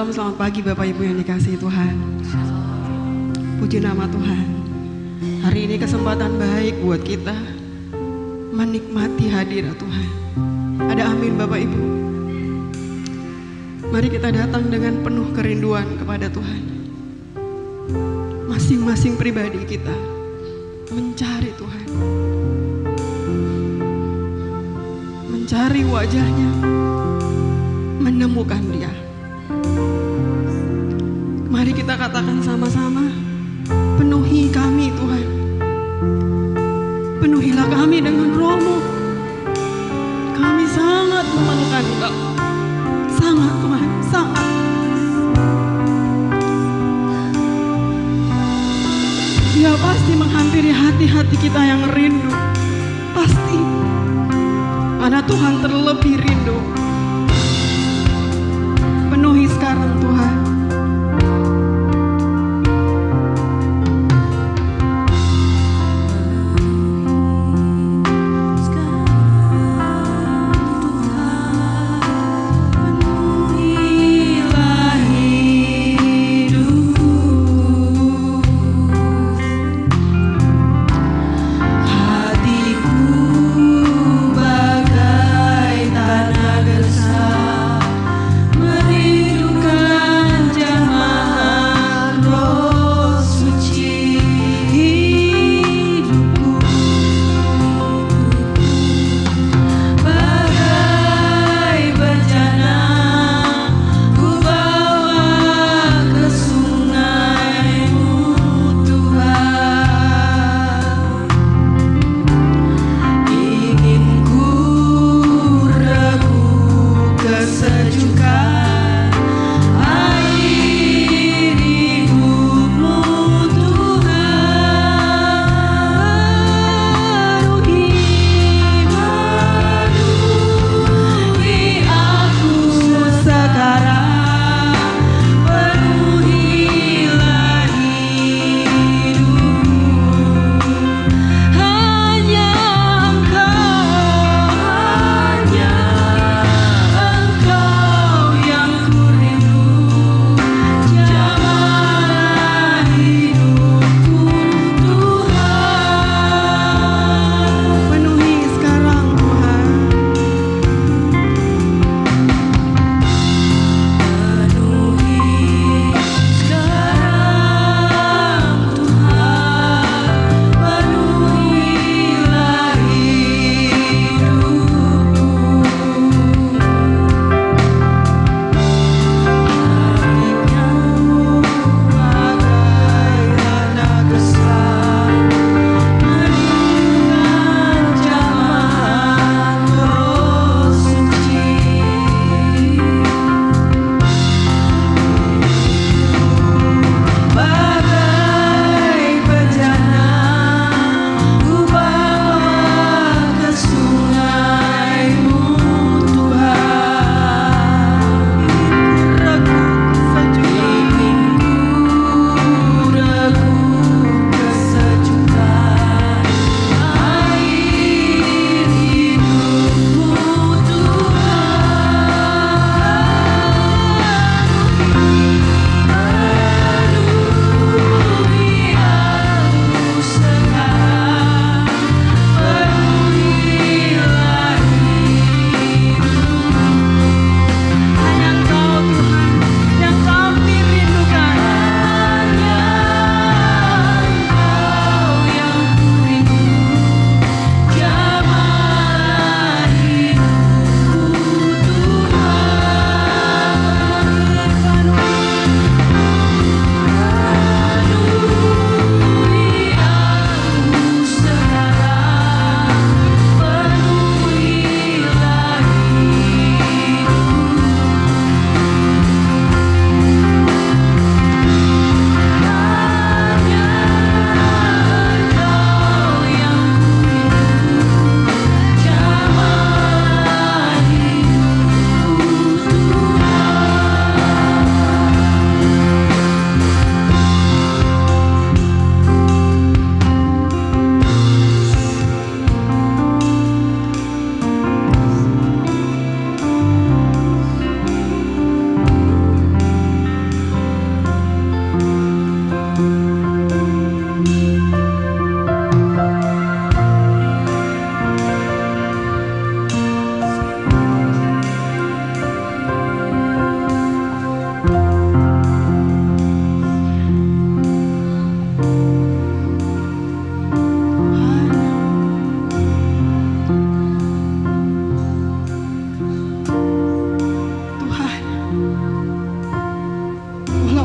malam, selamat pagi Bapak Ibu yang dikasihi Tuhan. Puji nama Tuhan. Hari ini kesempatan baik buat kita menikmati hadirat Tuhan. Ada amin Bapak Ibu. Mari kita datang dengan penuh kerinduan kepada Tuhan. Masing-masing pribadi kita mencari Tuhan, mencari wajahnya, menemukan Dia. Mari kita katakan sama-sama, penuhi kami Tuhan, penuhilah kami dengan Roh-Mu. Kami sangat memerlukan Engkau, sangat Tuhan, sangat. Dia pasti menghampiri hati-hati kita yang rindu, pasti, karena Tuhan terlebih rindu. Penuhi sekarang Tuhan. Merindukan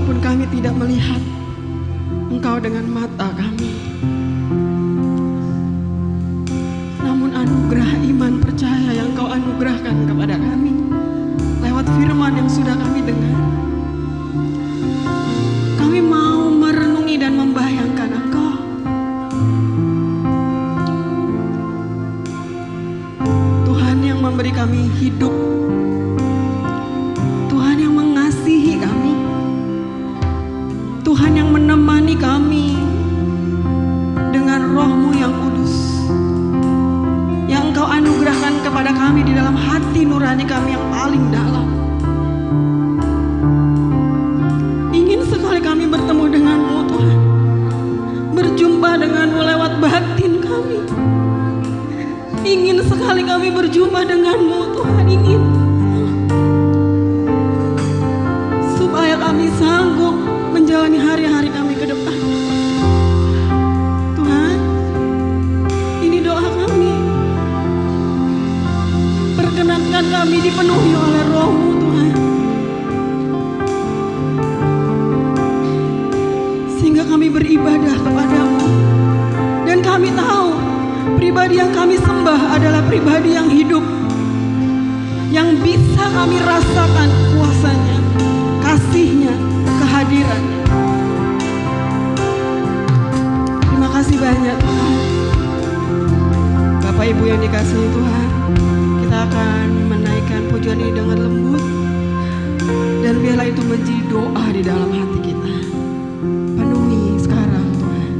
walaupun kami tidak melihat Engkau dengan mata kami, namun anugerah iman percaya yang Kau anugerahkan kepada kami lewat firman yang sudah kami dengar, kami mau merenungi dan membayangkan Engkau. Tuhan yang memberi kami hidup, Tuhan yang mengasihi kami, Tuhan yang menemani kami dengan Roh-Mu yang kudus, yang Engkau anugerahkan kepada kami di dalam hati nurani kami yang paling dalam. Ingin sekali kami bertemu dengan-Mu Tuhan, berjumpa dengan-Mu lewat batin kami. Ingin sekali kami berjumpa dengan-Mu Tuhan, ingin supaya kami sanggup menjalani hari-hari kami ke depan. Tuhan, ini doa kami. Perkenankan kami dipenuhi oleh Roh-Mu Tuhan, sehingga kami beribadah kepada-Mu. Dan kami tahu pribadi yang kami sembah adalah pribadi yang hidup, yang bisa kami rasakan kuasanya, kasih-Nya, kehadirannya. Terima kasih banyak Tuhan. Bapak Ibu yang dikasihi Tuhan, kita akan menaikkan pujian ini dengan lembut, dan biarlah itu menjadi doa di dalam hati kita. Penuhi sekarang Tuhan.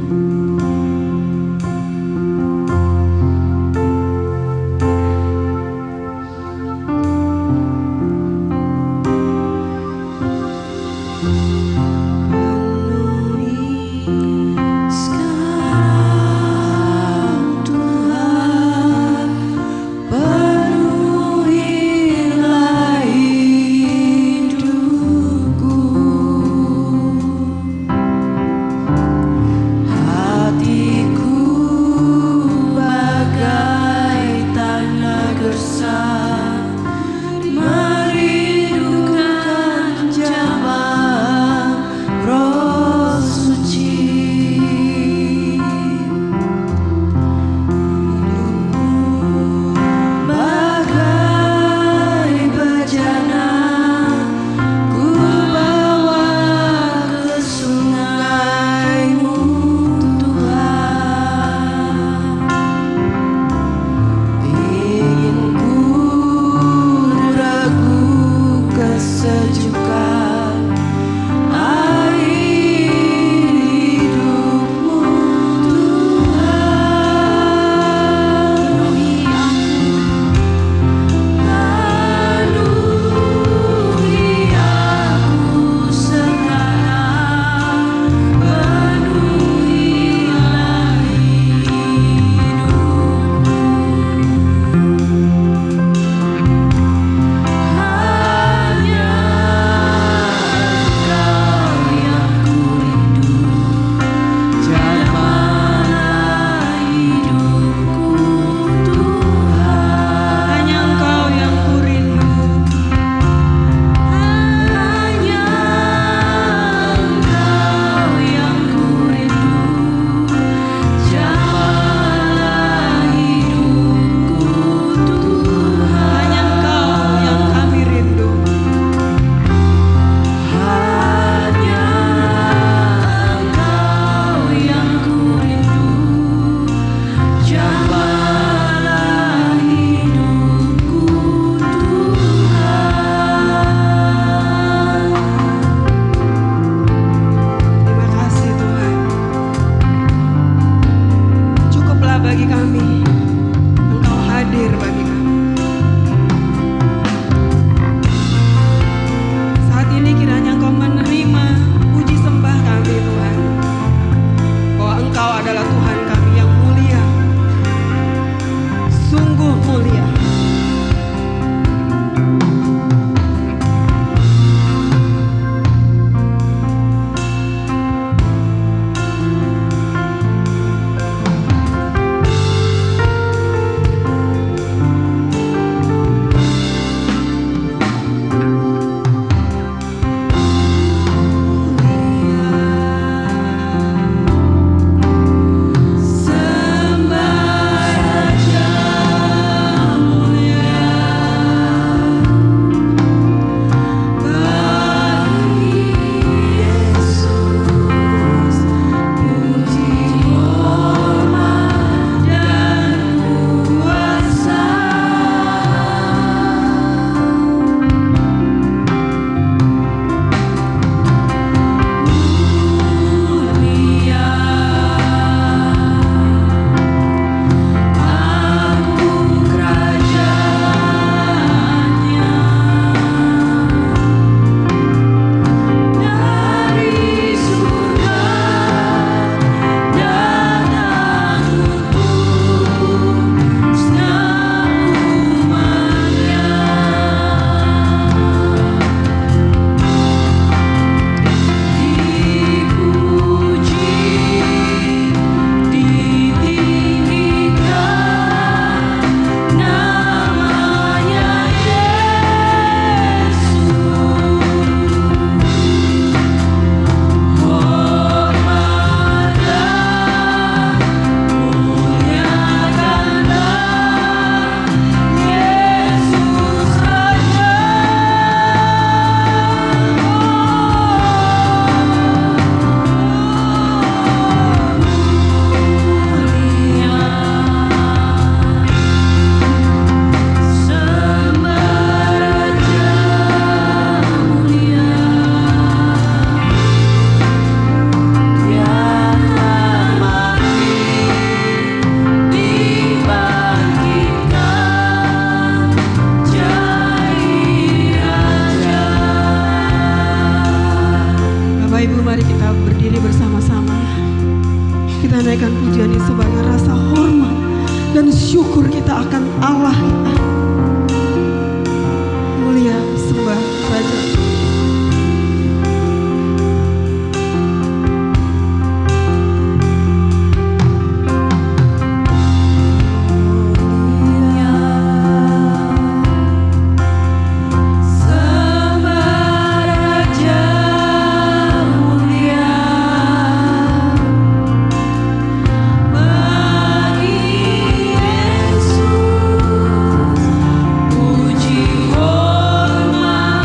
Bapak Ibu, mari kita berdiri bersama-sama. Kita naikkan pujian ini sebagai rasa hormat dan syukur kita akan Allah kita. Mulia sembah Raja. Puji hormat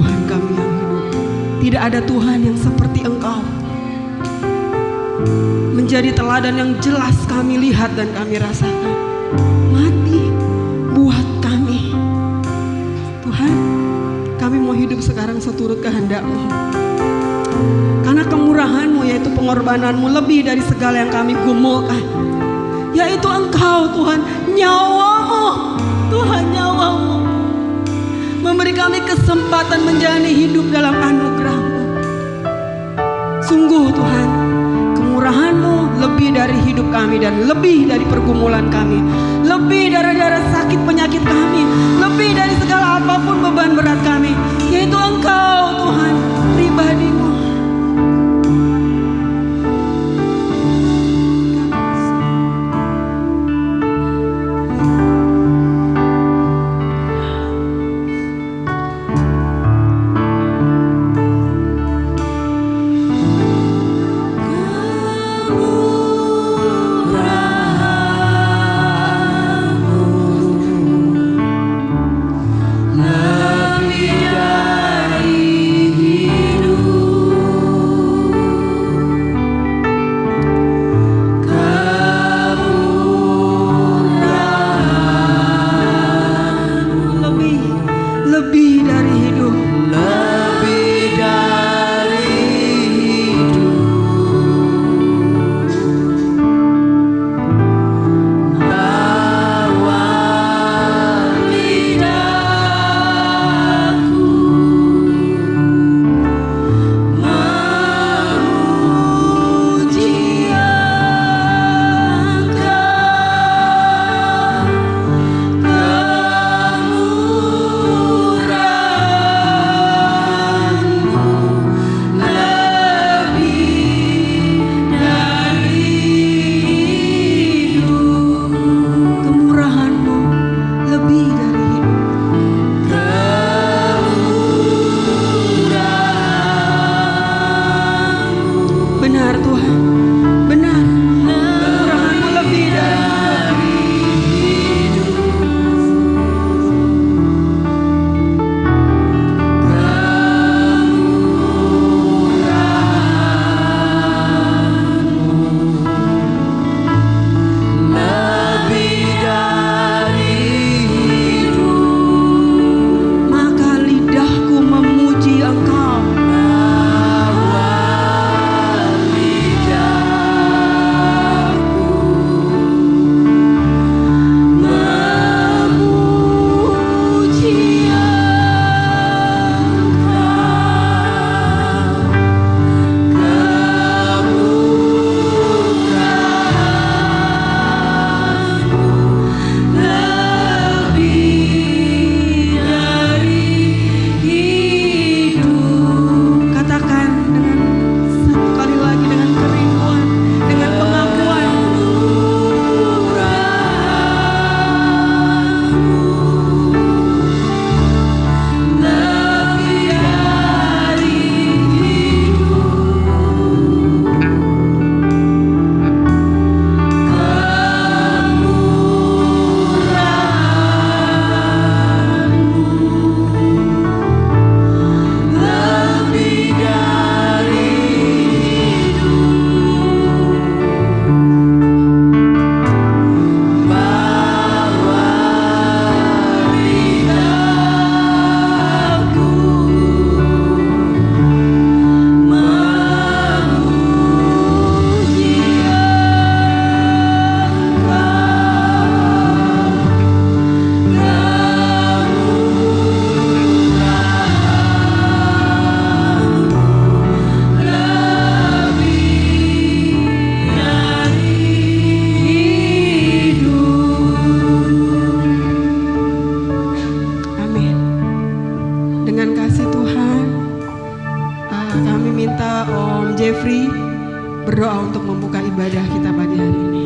Tuhan kami yang hidup. Tidak ada Tuhan yang seperti Engkau. Menjadi teladan yang jelas kami lihat dan kami rasakan. Mati buat kami. Tuhan, kami mau hidup sekarang seturut kehendak-Mu. Karena kemurahan-Mu, yaitu pengorbanan-Mu, lebih dari segala yang kami gumulkan. Yaitu Engkau Tuhan, nyawa-Mu. Tuhan, nyawa-Mu memberi kami kesempatan menjalani hidup dalam anugerah-Mu. Sungguh Tuhan, kemurahan-Mu lebih dari hidup kami dan lebih dari pergumulan kami, lebih dari sakit penyakit kami, lebih dari segala apapun beban berat kami, yaitu Engkau Tuhan, pribadi-Mu. berdoa untuk membuka ibadah kita pagi hari ini.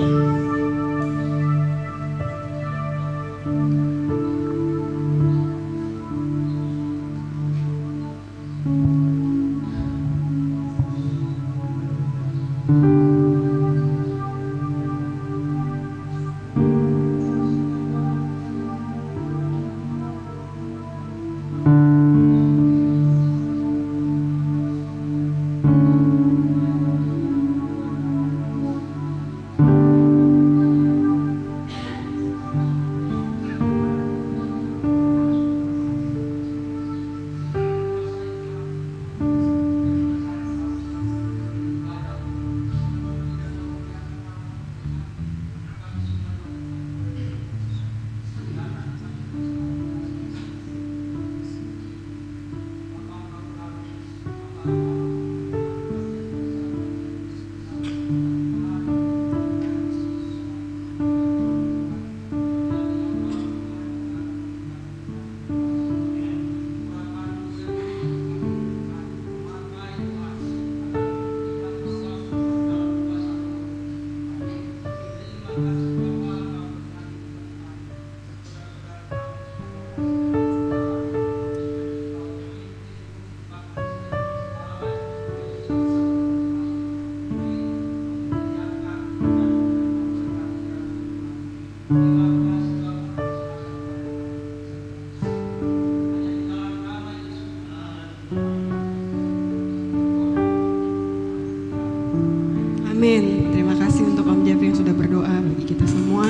Amin. Terima kasih untuk Om Jeffrey yang sudah berdoa bagi kita semua.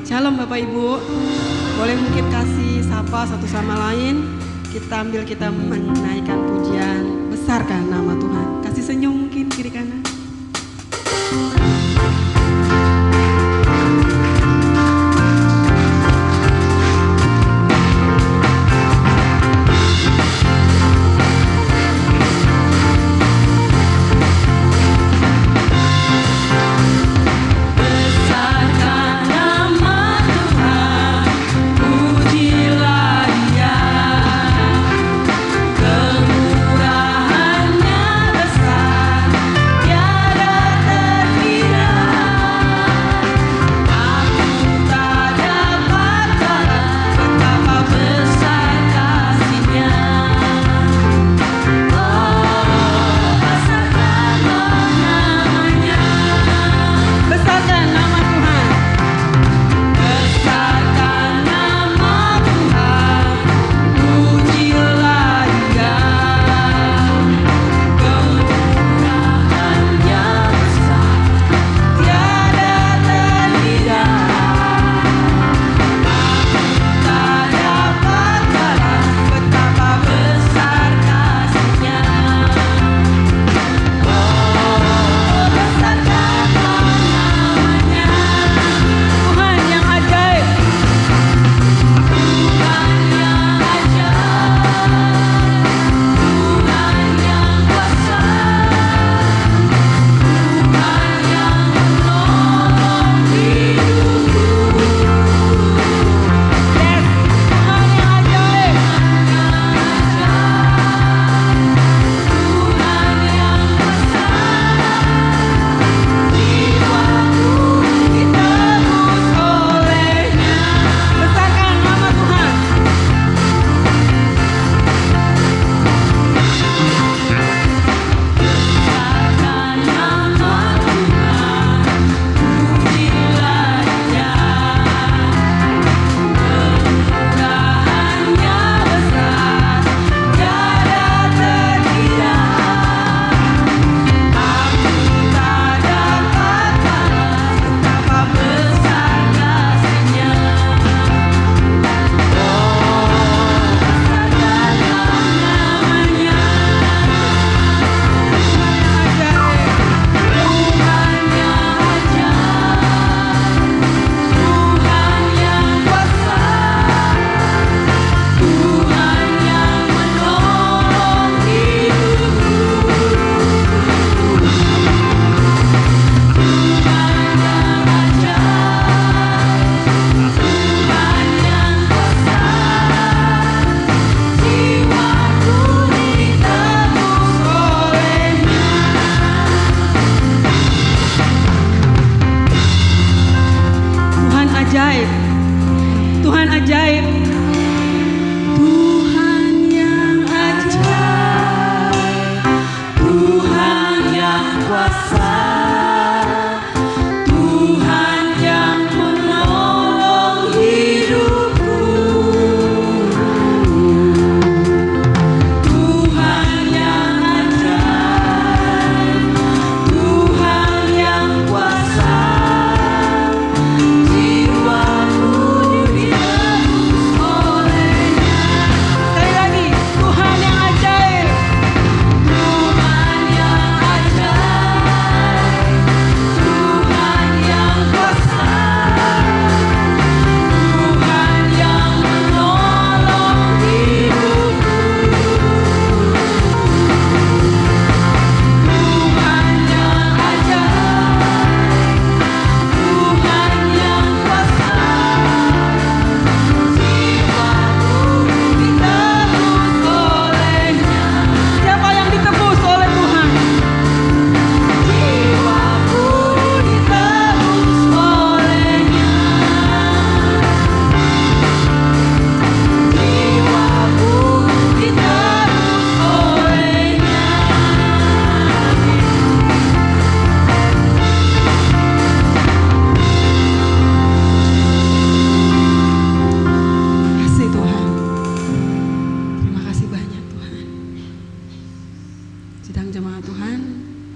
Shalom Bapak Ibu. Boleh mungkin kasih sapa satu sama lain. Kita menaikkan pujian, besarkan nama Tuhan. Kasih senyum mungkin kiri kanan.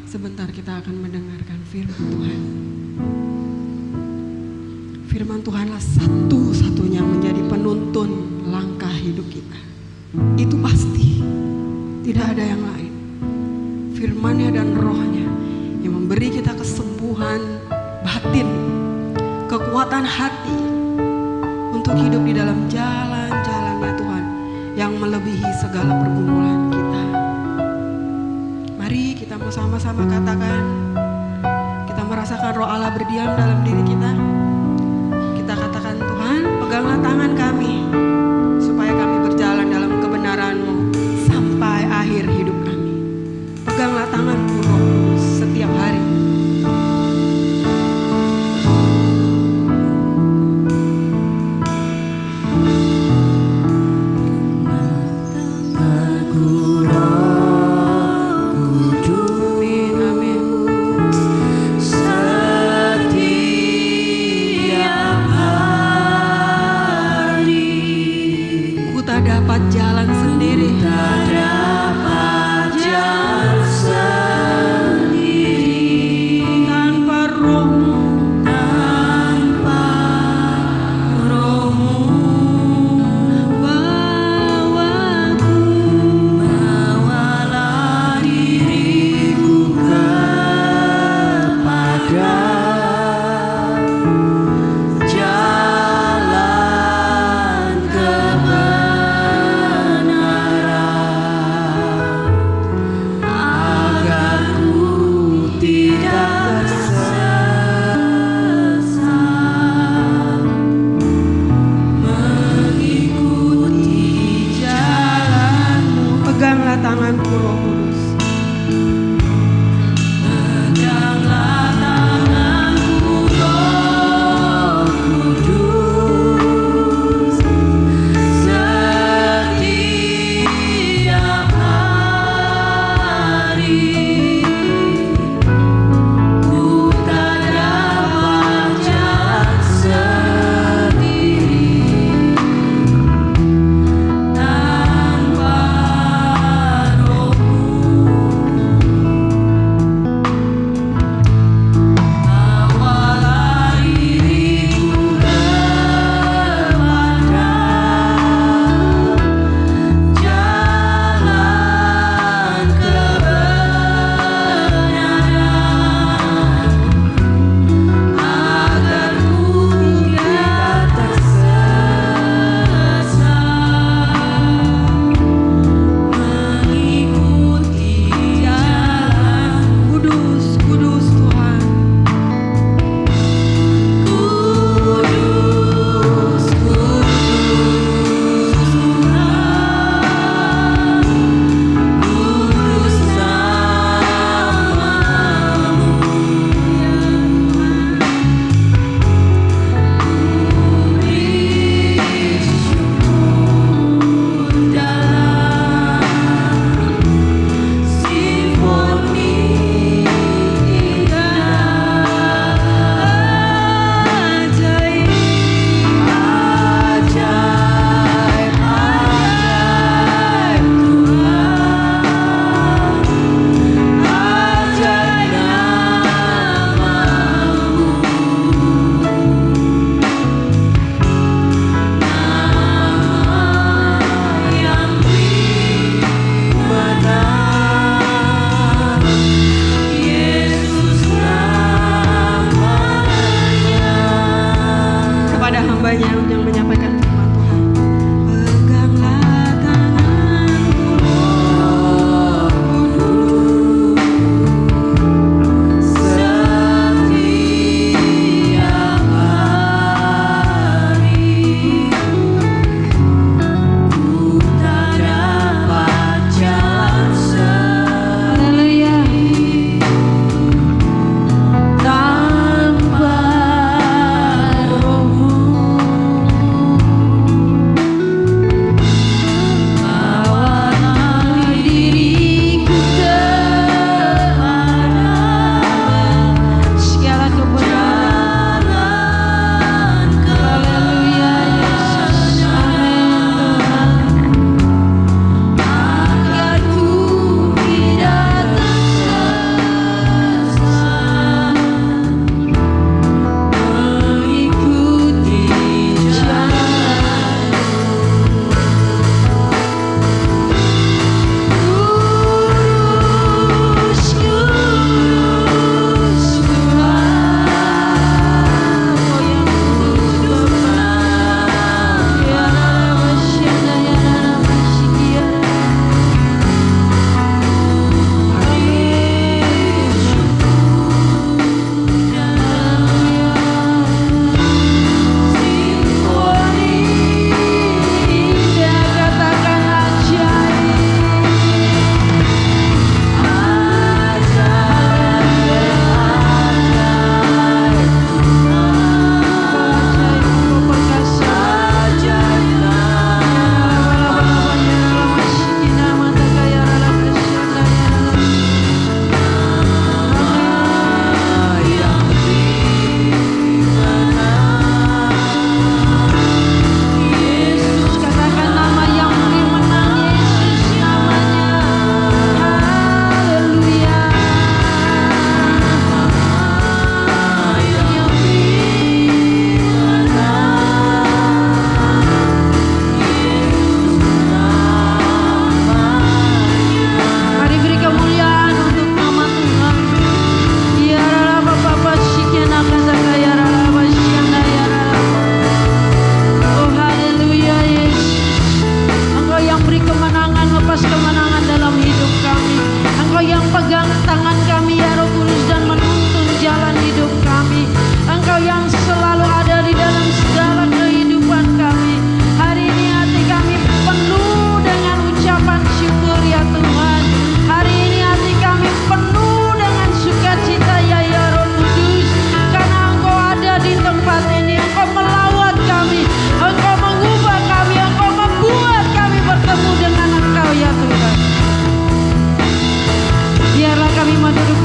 sebentar kita akan mendengarkan firman Tuhan. Firman Tuhanlah satu-satunya menjadi penuntun langkah hidup kita. Itu pasti, tidak ada yang lain. Firman-Nya dan Roh-Nya yang memberi kita kesembuhan batin, kekuatan hati untuk hidup di dalam jalan-jalan-Nya Tuhan yang melebihi segala pergumulan kita. Mari kita mau sama-sama katakan, kita merasakan Roh Allah berdiam dalam diri kita. Kita katakan, Tuhan, peganglah tangan kami supaya kami berjalan dalam kebenaran-Mu sampai akhir hidup kami. Peganglah tanganku, Roh Kudus, setiap hari. Dapat jalan sendiri, tak dapat jalan sendiri tanpa Roh-Mu, tanpa Roh-Mu. Bawalah diriku kepada tanganku, Roh Kudus. Peganglah tanganku, Roh Kudus, setiap hari. Ku tak dapat jalan sendiri tanpa Roh-Mu.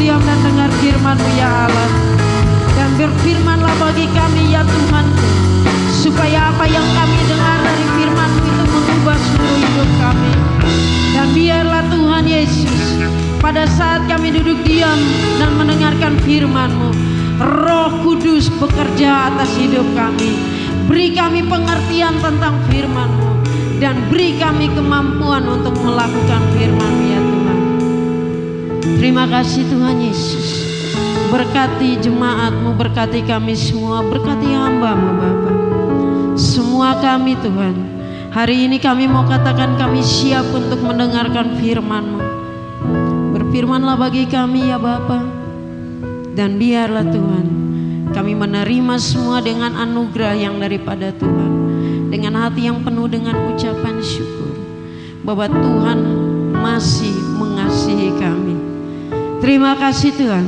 diam dan dengar firman-Mu ya Allah. Dan berfirmanlah bagi kami ya Tuhan, supaya apa yang kami dengar dari firman-Mu itu mengubah seluruh hidup kami. Dan biarlah Tuhan Yesus, pada saat kami duduk diam dan mendengarkan firman-Mu, Roh Kudus bekerja atas hidup kami. Beri kami pengertian tentang firman-Mu, dan beri kami kemampuan untuk melakukan firman-Mu ya Tuhan. Terima kasih Tuhan Yesus. Berkati jemaat-Mu, berkati kami semua, berkati hamba-Mu Bapa. Semua kami Tuhan, hari ini kami mau katakan kami siap untuk mendengarkan firman-Mu. Berfirmanlah bagi kami ya Bapa. Dan biarlah Tuhan, kami menerima semua dengan anugerah yang daripada Tuhan, dengan hati yang penuh dengan ucapan syukur bahwa Tuhan masih mengasihi kami. Terima kasih Tuhan.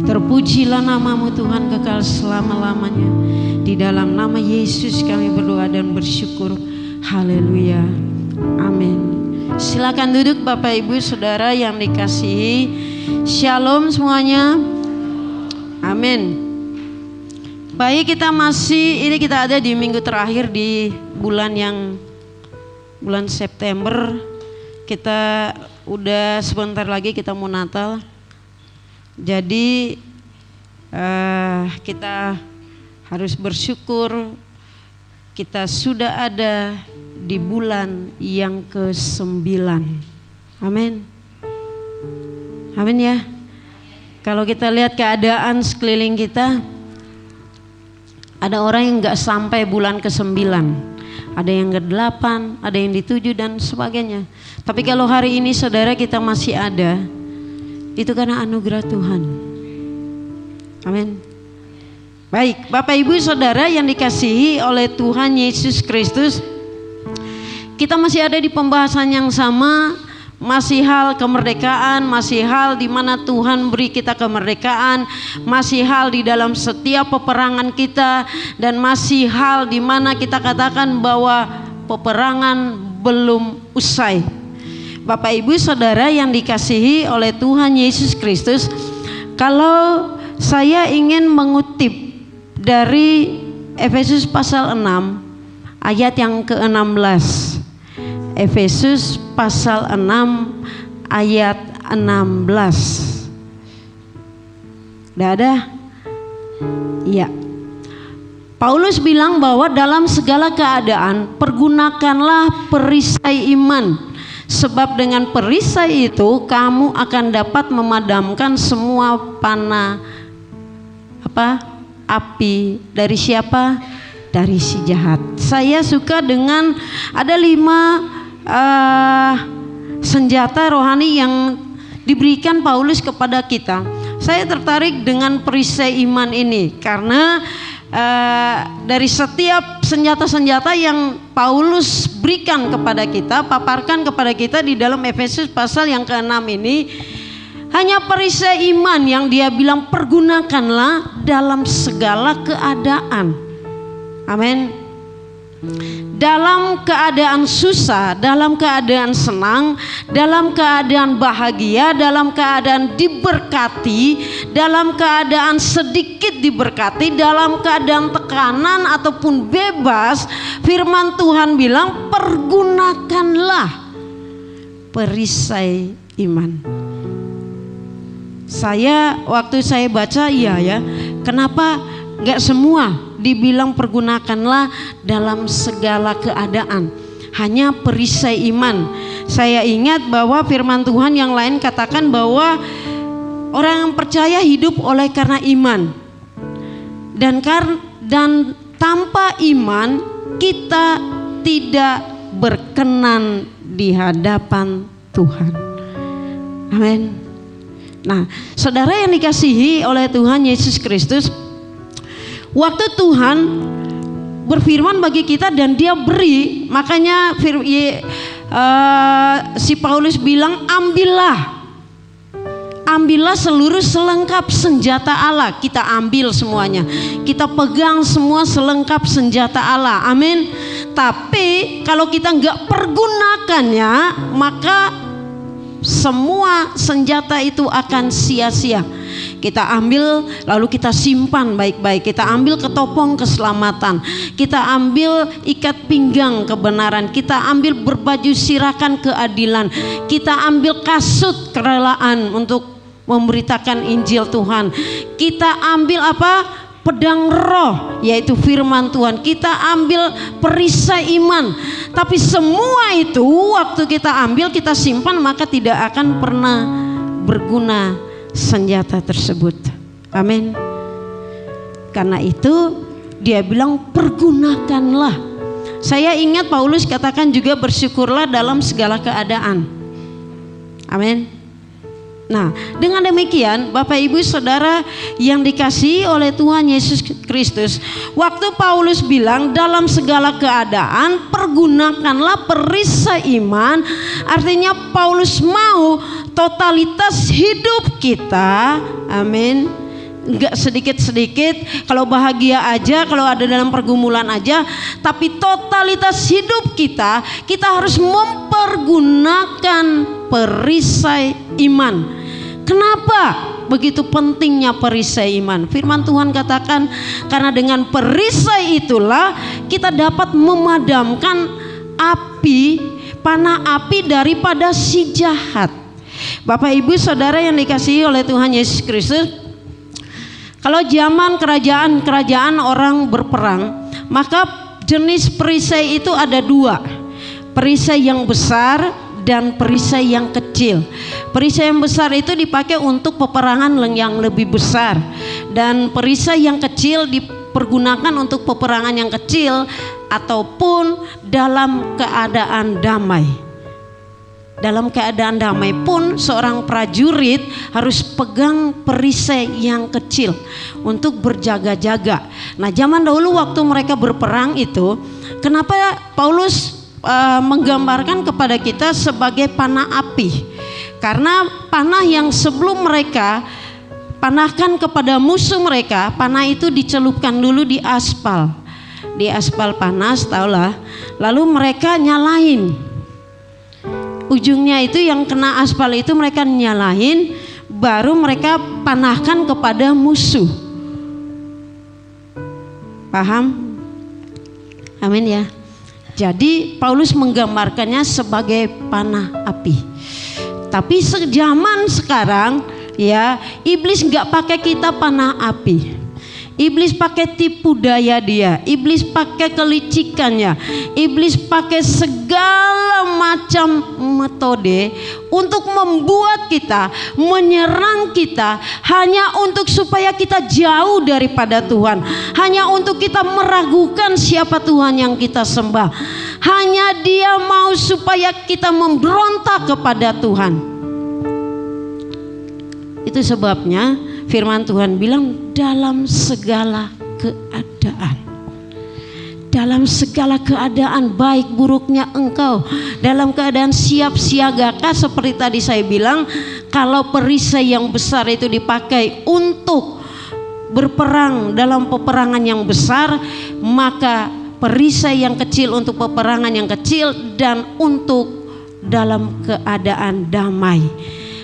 Terpujilah nama-Mu Tuhan kekal selama-lamanya. Di dalam nama Yesus kami berdoa dan bersyukur. Haleluya. Amin. Silakan duduk Bapak Ibu Saudara yang dikasihi. Shalom semuanya. Amin. Baik, kita ada di minggu terakhir di bulan September. Kita udah sebentar lagi kita mau Natal. Jadi kita harus bersyukur kita sudah ada di bulan yang ke-9. Amin. Amin ya. Kalau kita lihat keadaan sekeliling kita, ada orang yang gak sampai bulan ke-9, ada yang ke-8, ada yang di-7 dan sebagainya. Tapi kalau hari ini saudara kita masih ada, itu karena anugerah Tuhan. Amin. Baik, Bapak Ibu Saudara yang dikasihi oleh Tuhan Yesus Kristus, kita masih ada di pembahasan yang sama, masih hal kemerdekaan, masih hal di mana Tuhan beri kita kemerdekaan, masih hal di dalam setiap peperangan kita, dan masih hal di mana kita katakan bahwa peperangan belum usai. Bapak Ibu Saudara yang dikasihi oleh Tuhan Yesus Kristus, kalau saya ingin mengutip dari Efesus pasal 6 ayat yang ke-16. Efesus pasal 6 ayat 16. Udah ada? Iya. Paulus bilang bahwa dalam segala keadaan pergunakanlah perisai iman, sebab dengan perisai itu kamu akan dapat memadamkan semua panah api dari siapa? Dari si jahat. Saya suka dengan ada 5 senjata rohani yang diberikan Paulus kepada kita. Saya tertarik dengan perisai iman ini karena dari setiap senjata-senjata yang Paulus berikan kepada kita, paparkan kepada kita di dalam Efesus pasal yang ke-6 ini, hanya perisai iman yang dia bilang pergunakanlah dalam segala keadaan. Amin. Dalam keadaan susah, dalam keadaan senang, dalam keadaan bahagia, dalam keadaan diberkati, dalam keadaan sedikit diberkati, dalam keadaan tekanan ataupun bebas, firman Tuhan bilang pergunakanlah perisai iman. Waktu saya baca iya ya, kenapa gak semua dibilang pergunakanlah dalam segala keadaan, hanya perisai iman. Saya ingat bahwa firman Tuhan yang lain katakan bahwa orang yang percaya hidup oleh karena iman, dan tanpa iman kita tidak berkenan di hadapan Tuhan. Amin. Nah, saudara yang dikasihi oleh Tuhan Yesus Kristus, waktu Tuhan berfirman bagi kita dan dia beri, makanya si Paulus bilang ambillah seluruh selengkap senjata Allah. Kita ambil semuanya, kita pegang semua selengkap senjata Allah. Amin. Tapi kalau kita nggak pergunakannya, maka semua senjata itu akan sia-sia. Kita ambil lalu kita simpan baik-baik. Kita ambil ketopong keselamatan, kita ambil ikat pinggang kebenaran, kita ambil berbaju sirakan keadilan, kita ambil kasut kerelaan untuk memberitakan Injil Tuhan. Kita ambil apa? Pedang roh, yaitu firman Tuhan. Kita ambil perisai iman. Tapi semua itu waktu kita ambil, kita simpan, maka tidak akan pernah berguna senjata tersebut. Amin. Karena itu dia bilang pergunakanlah. Saya ingat Paulus katakan juga bersyukurlah dalam segala keadaan. Amin. Nah, dengan demikian Bapak Ibu Saudara yang dikasihi oleh Tuhan Yesus Kristus, waktu Paulus bilang dalam segala keadaan pergunakanlah perisai iman, artinya Paulus mau totalitas hidup kita, amin, enggak sedikit-sedikit, kalau bahagia aja, kalau ada dalam pergumulan aja, tapi totalitas hidup kita harus mempergunakan perisai iman. Kenapa begitu pentingnya perisai iman? Firman Tuhan katakan, karena dengan perisai itulah kita dapat memadamkan api, panah api daripada si jahat. Bapak Ibu Saudara yang dikasihi oleh Tuhan Yesus Kristus, kalau zaman kerajaan orang berperang, maka jenis perisai itu ada dua, perisai yang besar dan perisai yang kecil. Perisai yang besar itu dipakai untuk peperangan yang lebih besar, dan perisai yang kecil dipergunakan untuk peperangan yang kecil ataupun dalam keadaan damai. Dalam keadaan damai pun seorang prajurit harus pegang perisai yang kecil untuk berjaga-jaga. Nah, zaman dahulu waktu mereka berperang itu, kenapa Paulus menggambarkan kepada kita sebagai panah api? Karena panah yang sebelum mereka panahkan kepada musuh mereka, panah itu dicelupkan dulu di aspal panas, taulah, lalu mereka nyalain ujungnya itu, yang kena aspal itu mereka nyalain, baru mereka panahkan kepada musuh. Paham? Amin ya. Jadi Paulus menggambarkannya sebagai panah api. Tapi sejaman sekarang ya, iblis nggak pakai kita panah api. Iblis pakai tipu daya dia, iblis pakai kelicikannya, iblis pakai segala macam metode untuk membuat kita, menyerang kita, hanya untuk supaya kita jauh daripada Tuhan, hanya untuk kita meragukan siapa Tuhan yang kita sembah, hanya dia mau supaya kita memberontak kepada Tuhan. Itu sebabnya firman Tuhan bilang dalam segala keadaan. Dalam segala keadaan, baik buruknya engkau dalam keadaan siap siagakah, seperti tadi saya bilang, kalau perisai yang besar itu dipakai untuk berperang dalam peperangan yang besar, maka perisai yang kecil untuk peperangan yang kecil, dan untuk dalam keadaan damai.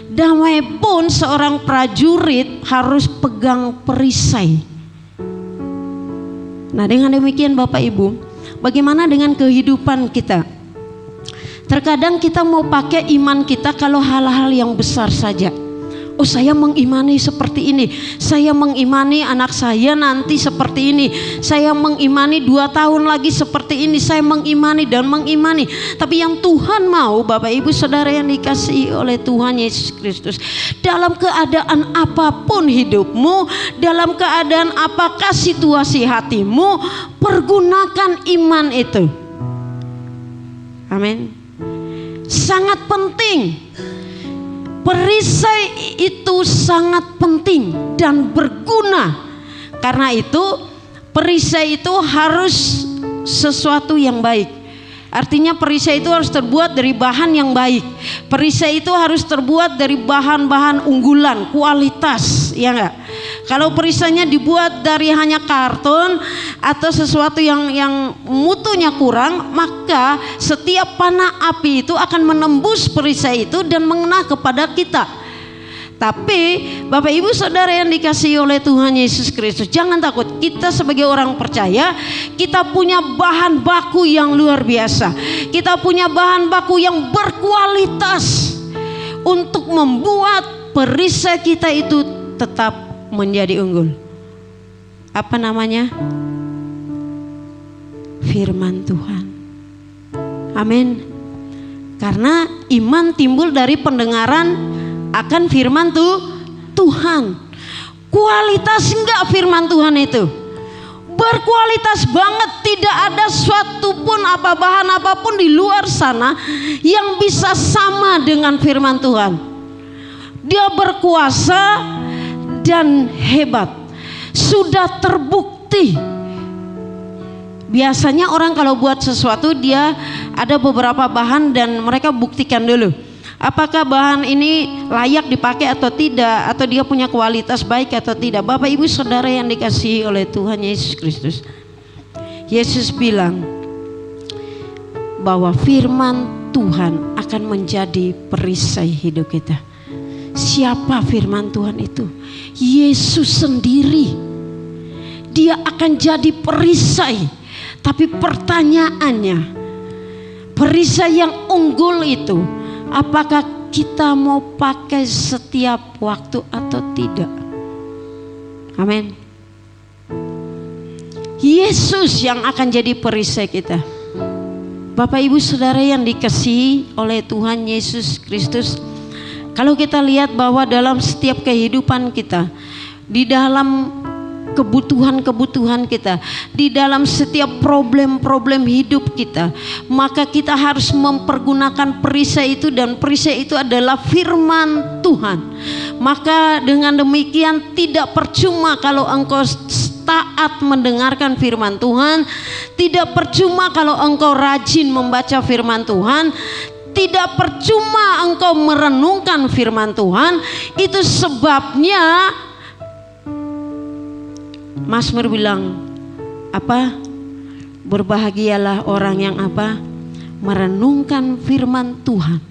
Damai pun seorang prajurit harus pegang perisai. Nah, dengan demikian Bapak Ibu, bagaimana dengan kehidupan kita? Terkadang kita mau pakai iman kita kalau hal-hal yang besar saja. Oh, saya mengimani seperti ini, saya mengimani anak saya nanti seperti ini, saya mengimani 2 tahun lagi seperti ini, saya mengimani dan mengimani. Tapi yang Tuhan mau, Bapak Ibu Saudara yang dikasihi oleh Tuhan Yesus Kristus, dalam keadaan apapun hidupmu, dalam keadaan apakah situasi hatimu, pergunakan iman itu. Amin. Sangat penting. Perisai itu sangat penting dan berguna. Karena itu perisai itu harus sesuatu yang baik. Artinya perisai itu harus terbuat dari bahan yang baik. Perisai itu harus terbuat dari bahan-bahan unggulan, kualitas, ya enggak? Kalau perisainya dibuat dari hanya karton atau sesuatu yang mutunya kurang, maka setiap panah api itu akan menembus perisai itu dan mengena kepada kita. Tapi Bapak Ibu Saudara yang dikasihi oleh Tuhan Yesus Kristus, jangan takut. Kita sebagai orang percaya, kita punya bahan baku yang luar biasa. Kita punya bahan baku yang berkualitas untuk membuat perisai kita itu tetap menjadi unggul. Apa namanya? Firman Tuhan. Amin. Karena iman timbul dari pendengaran akan firman Tuhan. Kualitas enggak firman Tuhan itu? Berkualitas banget. Tidak ada suatu pun bahan apapun di luar sana yang bisa sama dengan firman Tuhan. Dia berkuasa dan hebat, sudah terbukti. Biasanya orang kalau buat sesuatu, dia ada beberapa bahan dan mereka buktikan dulu apakah bahan ini layak dipakai atau tidak, atau dia punya kualitas baik atau tidak. Bapak Ibu Saudara yang dikasihi oleh Tuhan Yesus Kristus, Yesus bilang bahwa firman Tuhan akan menjadi perisai hidup kita. Siapa firman Tuhan itu? Yesus sendiri. Dia akan jadi perisai. Tapi pertanyaannya, perisai yang unggul itu, apakah kita mau pakai setiap waktu atau tidak? Amin. Yesus yang akan jadi perisai kita. Bapak Ibu Saudara yang dikasihi oleh Tuhan Yesus Kristus, kalau kita lihat bahwa dalam setiap kehidupan kita, di dalam kebutuhan-kebutuhan kita, di dalam setiap problem-problem hidup kita, maka kita harus mempergunakan perisai itu, dan perisai itu adalah firman Tuhan. Maka dengan demikian tidak percuma kalau engkau taat mendengarkan firman Tuhan, tidak percuma kalau engkau rajin membaca firman Tuhan, tidak percuma engkau merenungkan firman Tuhan. Itu sebabnya Mazmur bilang apa? Berbahagialah orang yang apa? Merenungkan firman Tuhan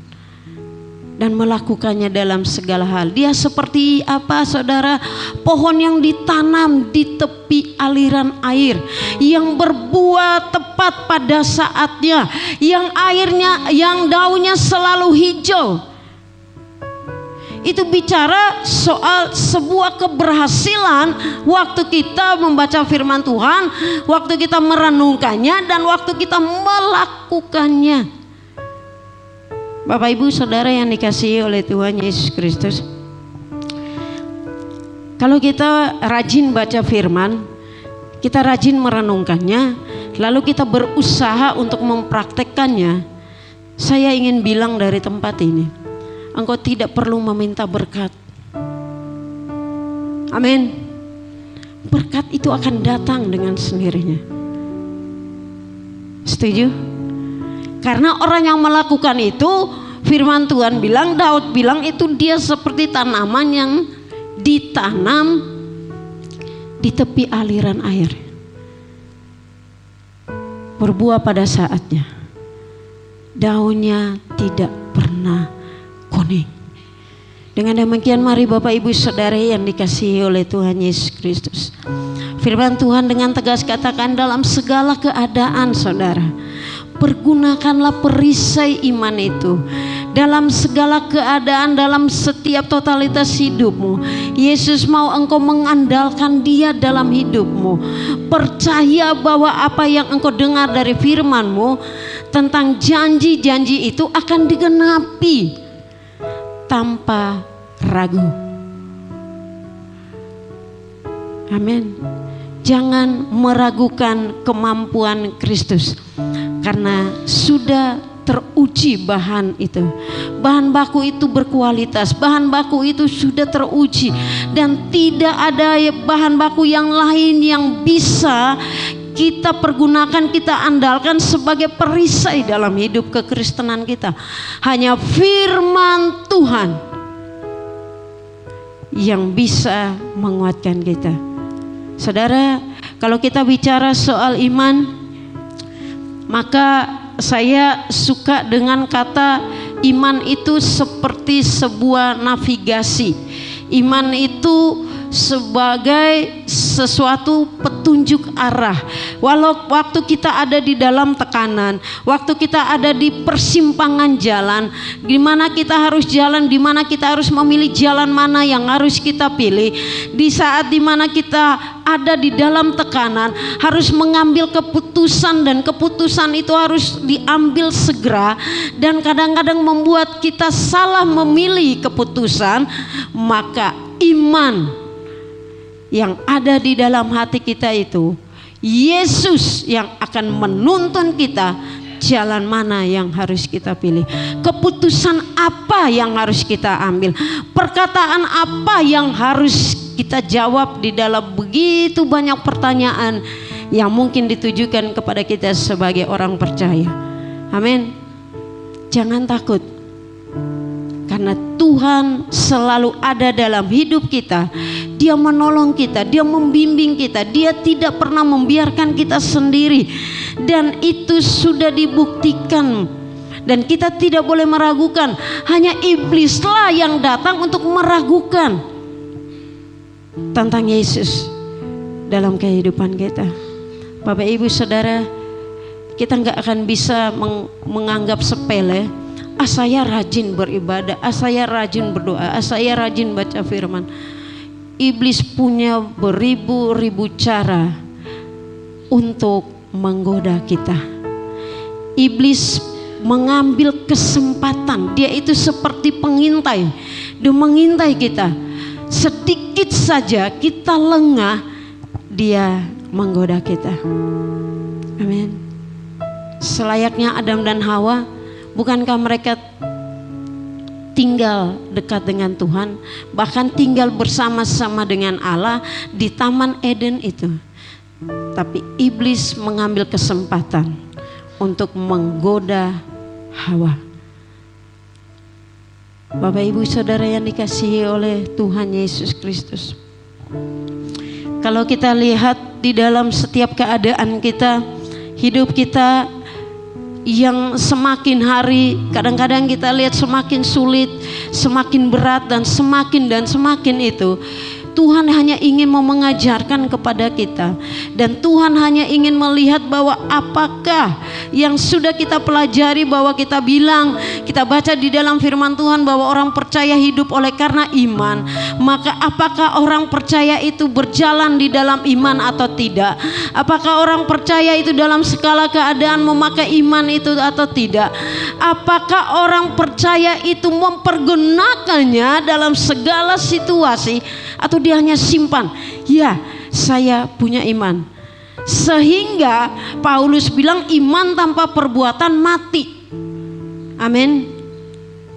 dan melakukannya dalam segala hal. Dia seperti apa, saudara? Pohon yang ditanam di tepi aliran air, yang berbuah tepat pada saatnya, yang daunnya selalu hijau. Itu bicara soal sebuah keberhasilan waktu kita membaca firman Tuhan, waktu kita merenungkannya, dan waktu kita melakukannya. Bapak Ibu Saudara yang dikasihi oleh Tuhan Yesus Kristus, kalau kita rajin baca firman, kita rajin merenungkannya, lalu kita berusaha untuk mempraktekkannya, saya ingin bilang dari tempat ini, engkau tidak perlu meminta berkat. Amin. Berkat itu akan datang dengan sendirinya. Setuju? Karena orang yang melakukan itu, firman Tuhan bilang, Daud bilang itu dia seperti tanaman yang ditanam di tepi aliran air, berbuah pada saatnya, daunnya tidak pernah kuning. Dengan demikian mari Bapak Ibu Saudara yang dikasihi oleh Tuhan Yesus Kristus, firman Tuhan dengan tegas katakan, dalam segala keadaan saudara, pergunakanlah perisai iman itu dalam segala keadaan, dalam setiap totalitas hidupmu. Yesus mau engkau mengandalkan Dia dalam hidupmu. Percaya bahwa apa yang engkau dengar dari firman-Mu tentang janji-janji itu akan digenapi tanpa ragu. Amin. Jangan meragukan kemampuan Kristus, karena sudah teruji bahan itu. Bahan baku itu berkualitas, bahan baku itu sudah teruji, dan tidak ada bahan baku yang lain yang bisa kita pergunakan, kita andalkan sebagai perisai dalam hidup kekristenan kita. Hanya firman Tuhan yang bisa menguatkan kita. Saudara, kalau kita bicara soal iman, maka saya suka dengan kata iman itu seperti sebuah navigasi. Iman itu sebagai sesuatu petunjuk arah. Walau waktu kita ada di dalam tekanan, waktu kita ada di persimpangan jalan, di mana kita harus jalan, di mana kita harus memilih jalan mana yang harus kita pilih. Di saat di mana kita ada di dalam tekanan, harus mengambil keputusan, dan keputusan itu harus diambil segera, dan kadang-kadang membuat kita salah memilih keputusan. Maka iman yang ada di dalam hati kita itu, Yesus yang akan menuntun kita jalan mana yang harus kita pilih, keputusan apa yang harus kita ambil, perkataan apa yang harus kita jawab di dalam begitu banyak pertanyaan yang mungkin ditujukan kepada kita sebagai orang percaya. Amin. Jangan takut, karena Tuhan selalu ada dalam hidup kita. Dia menolong kita, Dia membimbing kita, Dia tidak pernah membiarkan kita sendiri. Dan itu sudah dibuktikan, dan kita tidak boleh meragukan. Hanya iblislah yang datang untuk meragukan tentang Yesus dalam kehidupan kita. Bapak Ibu Saudara, kita nggak akan bisa menganggap sepele. Saya rajin beribadah, saya rajin berdoa, saya rajin baca firman. Iblis punya beribu-ribu cara untuk menggoda kita. Iblis mengambil kesempatan. Dia itu seperti pengintai. Dia mengintai kita. Sedikit saja kita lengah, dia menggoda kita. Amin. Selayaknya Adam dan Hawa, bukankah mereka tinggal dekat dengan Tuhan, bahkan tinggal bersama-sama dengan Allah di Taman Eden itu? Tapi iblis mengambil kesempatan untuk menggoda Hawa. Bapak Ibu Saudara yang dikasihi oleh Tuhan Yesus Kristus, kalau kita lihat di dalam setiap keadaan kita, hidup kita yang semakin hari, kadang-kadang kita lihat semakin sulit, semakin berat, dan semakin itu, Tuhan hanya ingin mau mengajarkan kepada kita, dan Tuhan hanya ingin melihat bahwa apakah yang sudah kita pelajari, bahwa kita bilang, kita baca di dalam firman Tuhan bahwa orang percaya hidup oleh karena iman. Maka apakah orang percaya itu berjalan di dalam iman atau tidak? Apakah orang percaya itu dalam segala keadaan memakai iman itu atau tidak? Apakah orang percaya itu mempergunakannya dalam segala situasi, atau dia hanya simpan? Ya, saya punya iman. Sehingga Paulus bilang iman tanpa perbuatan mati. Amin.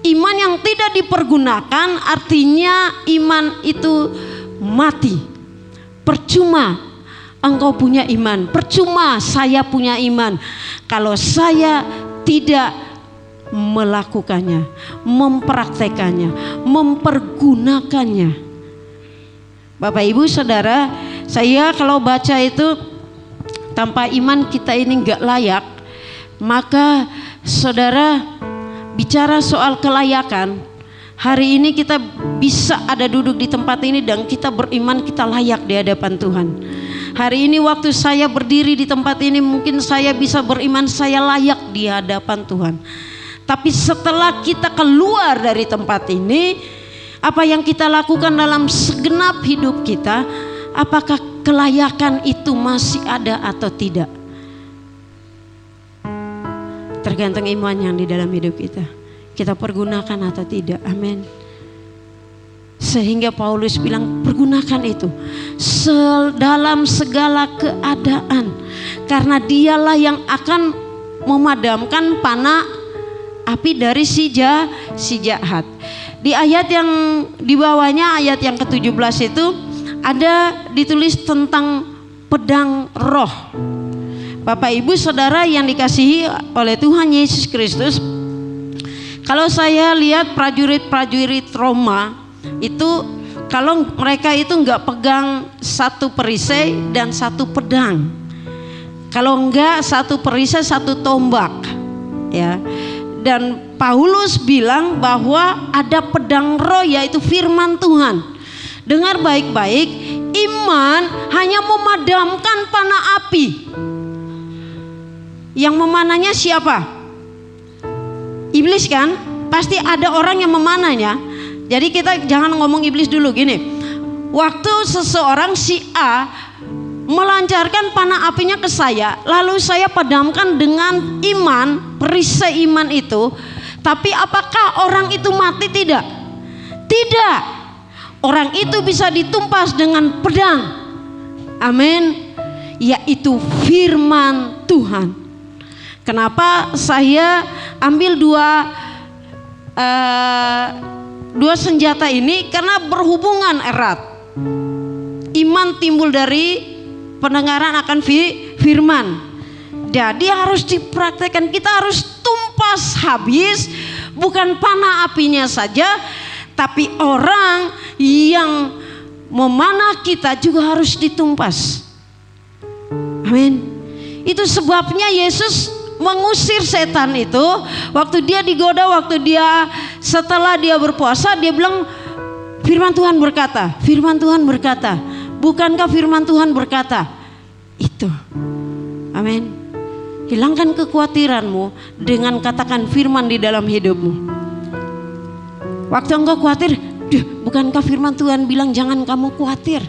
Iman yang tidak dipergunakan artinya iman itu mati. Percuma engkau punya iman, percuma saya punya iman kalau saya tidak melakukannya, mempraktekannya, mempergunakannya. Bapak Ibu Saudara, saya kalau baca itu, tanpa iman kita ini gak layak. Maka saudara, bicara soal kelayakan, hari ini kita bisa ada duduk di tempat ini dan kita beriman kita layak di hadapan Tuhan. Hari ini waktu saya berdiri di tempat ini, mungkin saya bisa beriman saya layak di hadapan Tuhan. Tapi setelah kita keluar dari tempat ini, apa yang kita lakukan dalam segenap hidup kita, apakah kelayakan itu masih ada atau tidak? Tergantung iman yang di dalam hidup kita. Kita pergunakan atau tidak. Amin. Sehingga Paulus bilang pergunakan itu dalam segala keadaan, karena dialah yang akan memadamkan panah api dari si jahat. Di ayat yang di bawahnya, ayat yang ke-17 itu ada ditulis tentang pedang roh. Bapak Ibu Saudara yang dikasihi oleh Tuhan Yesus Kristus, kalau saya lihat prajurit-prajurit Roma itu kalau mereka itu nggak pegang satu perisai dan satu pedang. Kalau enggak satu perisai satu tombak, ya. Dan Paulus bilang bahwa ada pedang roh, yaitu firman Tuhan. Dengar baik-baik, iman hanya memadamkan panah api. Yang memanahnya siapa? Iblis kan? Pasti ada orang yang memanahnya. Jadi kita jangan ngomong iblis dulu, gini. Waktu seseorang si A melancarkan panah apinya ke saya, lalu saya padamkan dengan iman, perisai iman itu. Tapi apakah orang itu mati? Tidak. Tidak. Orang itu bisa ditumpas dengan pedang. Amin. Yaitu firman Tuhan. Kenapa saya ambil dua senjata ini? Karena berhubungan erat. Iman timbul dari pendengaran akan firman. Jadi harus dipraktekkan. Kita harus tumpas habis, bukan panah apinya saja, tapi orang yang memanah kita juga harus ditumpas. Amin. Itu sebabnya Yesus mengusir setan itu. Waktu dia digoda, setelah dia berpuasa, dia bilang, firman Tuhan berkata, firman Tuhan berkata. Bukankah firman Tuhan berkata? Itu. Amin. Hilangkan kekhawatiranmu dengan katakan firman di dalam hidupmu. Waktu engkau khawatir, bukankah firman Tuhan bilang jangan kamu khawatir,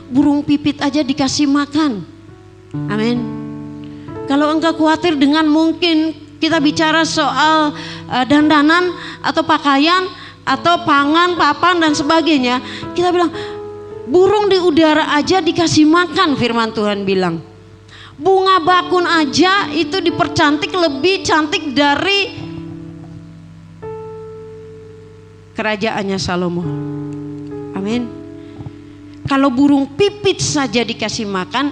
burung pipit aja dikasih makan. Amin. Kalau engkau khawatir dengan, mungkin kita bicara soal dandanan atau pakaian atau pangan, papan dan sebagainya, kita bilang burung di udara aja dikasih makan, firman Tuhan bilang. Bunga bakun aja itu dipercantik lebih cantik dari kerajaannya Salomo. Amin. Kalau burung pipit saja dikasih makan,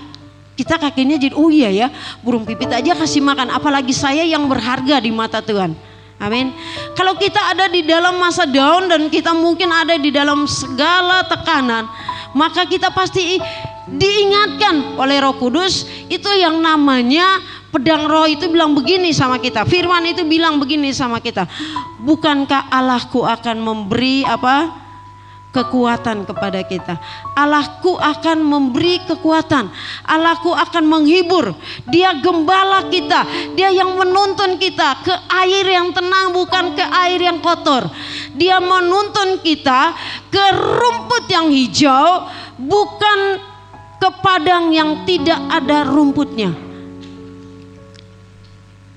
kita kakinya jadi, oh iya ya, burung pipit aja kasih makan, apalagi saya yang berharga di mata Tuhan. Amin. Kalau kita ada di dalam masa down dan kita mungkin ada di dalam segala tekanan, maka kita pasti diingatkan oleh Roh Kudus. Itu yang namanya pedang roh itu bilang begini sama kita. Firman itu bilang begini sama kita. Bukankah Allahku akan memberi kekuatan kepada kita. Allahku akan memberi kekuatan. Allahku akan menghibur. Dia gembala kita. Dia yang menuntun kita ke air yang tenang, bukan ke air yang kotor. Dia menuntun kita ke rumput yang hijau, bukan ke padang yang tidak ada rumputnya.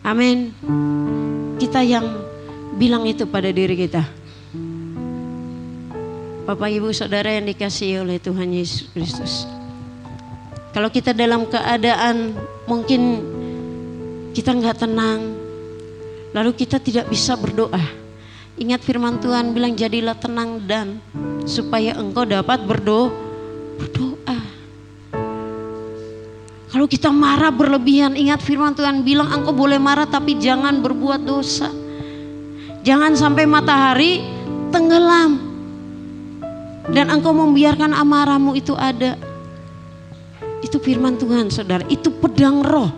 Amin. Kita yang bilang itu pada diri kita. Bapak Ibu Saudara yang dikasihi oleh Tuhan Yesus Kristus. Kalau kita dalam keadaan mungkin kita nggak tenang, lalu kita tidak bisa berdoa. Ingat firman Tuhan bilang, jadilah tenang dan supaya engkau dapat berdoa. Kalau kita marah berlebihan, ingat firman Tuhan bilang engkau boleh marah tapi jangan berbuat dosa. Jangan sampai matahari tenggelam dan engkau membiarkan amarahmu itu ada. Itu firman Tuhan, saudara. Itu pedang roh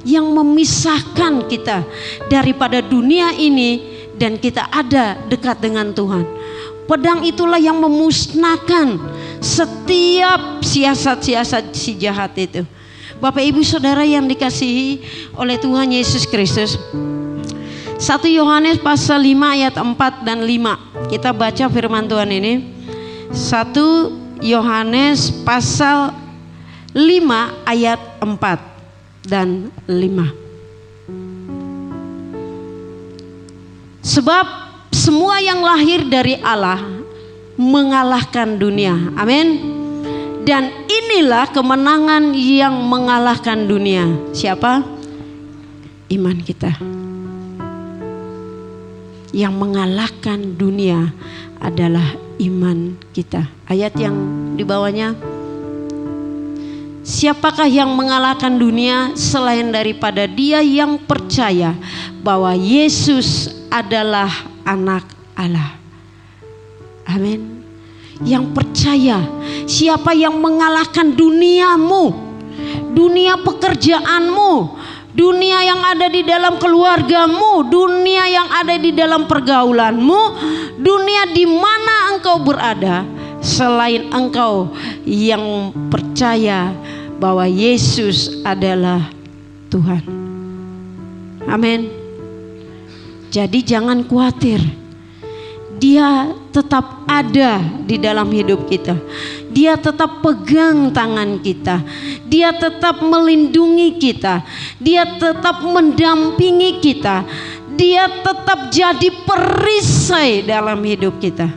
yang memisahkan kita daripada dunia ini dan kita ada dekat dengan Tuhan. Pedang itulah yang memusnahkan setiap siasat-siasat si jahat itu. Bapak Ibu Saudara yang dikasihi oleh Tuhan Yesus Kristus. 1 Yohanes pasal 5 ayat 4 dan 5. Kita baca firman Tuhan ini. 1 Yohanes pasal 5 ayat 4 dan 5. Sebab semua yang lahir dari Allah mengalahkan dunia. Amin. Dan inilah kemenangan yang mengalahkan dunia. Siapa? Iman kita. Yang mengalahkan dunia adalah iman kita. Ayat yang di bawahnya. Siapakah yang mengalahkan dunia selain daripada dia yang percaya bahwa Yesus adalah anak Allah. Amin. yang percaya, siapa yang mengalahkan duniamu, dunia pekerjaanmu, dunia yang ada di dalam keluargamu, dunia yang ada di dalam pergaulanmu, dunia di mana engkau berada, selain engkau yang percaya bahwa Yesus adalah Tuhan. Amin. Jadi jangan khawatir, Dia tetap ada di dalam hidup kita. Dia tetap pegang tangan kita. Dia tetap melindungi kita. Dia tetap mendampingi kita. Dia tetap jadi perisai dalam hidup kita.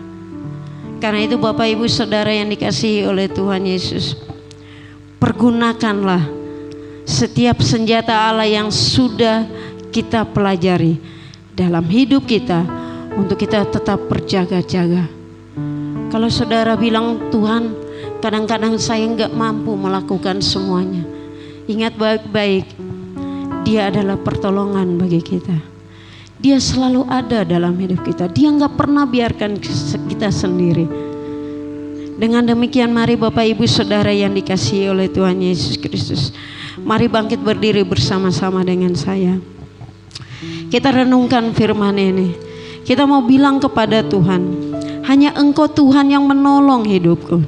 Karena itu Bapak Ibu Saudara yang dikasihi oleh Tuhan Yesus, pergunakanlah setiap senjata Allah yang sudah kita pelajari dalam hidup kita untuk kita tetap berjaga-jaga. Kalau saudara bilang, Tuhan, kadang-kadang saya nggak mampu melakukan semuanya, ingat baik-baik, Dia adalah pertolongan bagi kita. Dia selalu ada dalam hidup kita. Dia nggak pernah biarkan kita sendiri. Dengan demikian, mari Bapak Ibu Saudara yang dikasihi oleh Tuhan Yesus Kristus, mari bangkit berdiri bersama-sama dengan saya. Kita renungkan firman ini. Kita mau bilang kepada Tuhan, hanya Engkau Tuhan yang menolong hidupku.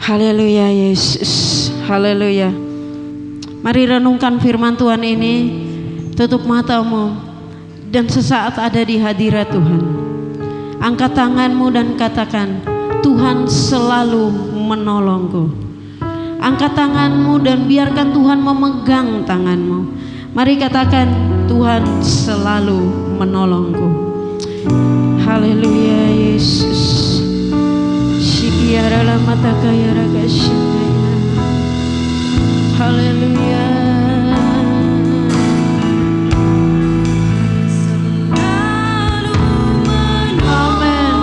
Haleluya Yesus, haleluya. Mari renungkan firman Tuhan ini. Tutup matamu dan sesaat ada di hadirat Tuhan. Angkat tanganmu dan katakan, Tuhan selalu menolongku. Angkat tanganmu dan biarkan Tuhan memegang tanganmu. Mari katakan, Tuhan selalu menolongku. Haleluya Yesus. Shikiara mata kaya raga shimaya. Haleluya. Amin.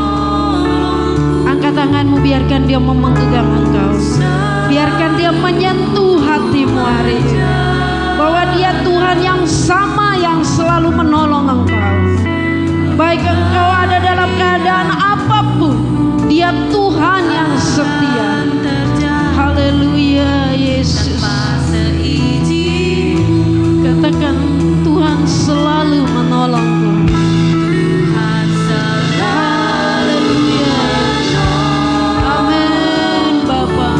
Angkat tanganmu, biarkan Dia memegang engkau. Biarkan Dia menyentuh hatimu hari ini, bahwa Dia Tuhan yang sama yang selalu menolong engkau. Baik engkau ada dalam keadaan apapun, Dia Tuhan yang setia. Haleluya Yesus. Katakan, Tuhan selalu menolongku. Haleluya. Amin Bapa.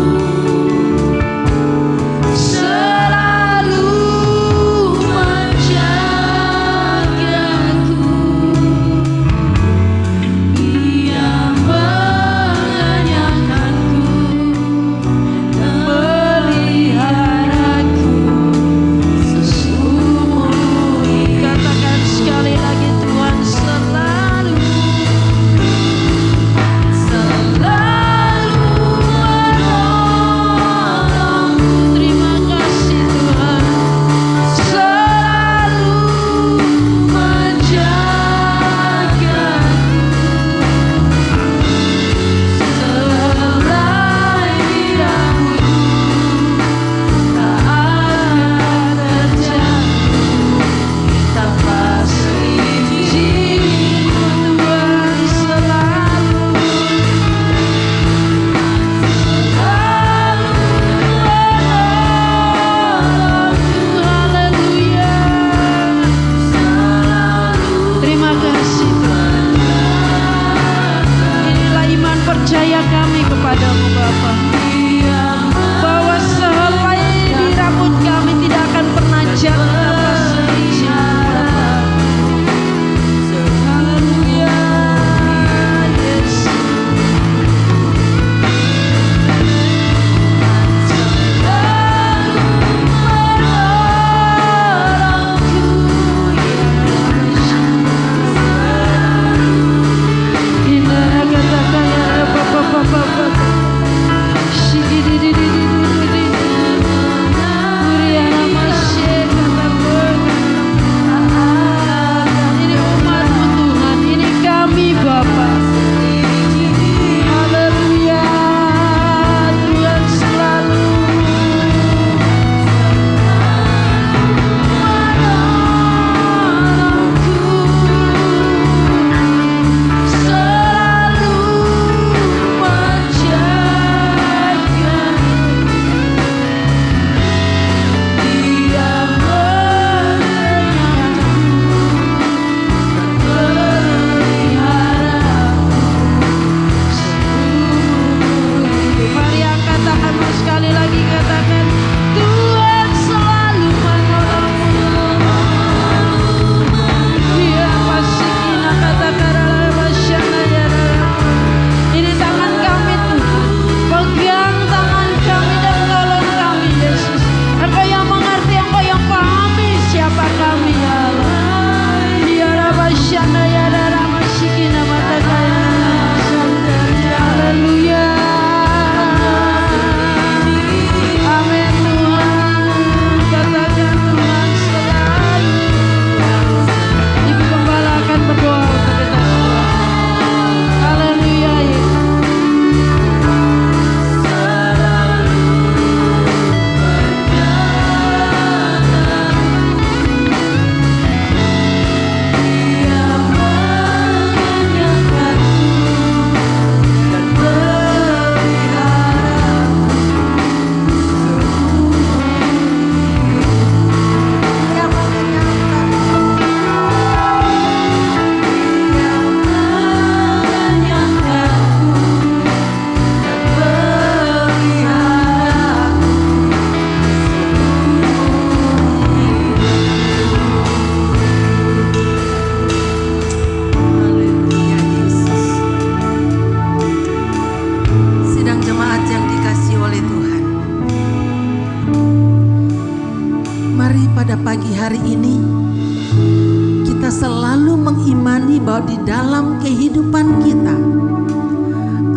bahwa di dalam kehidupan kita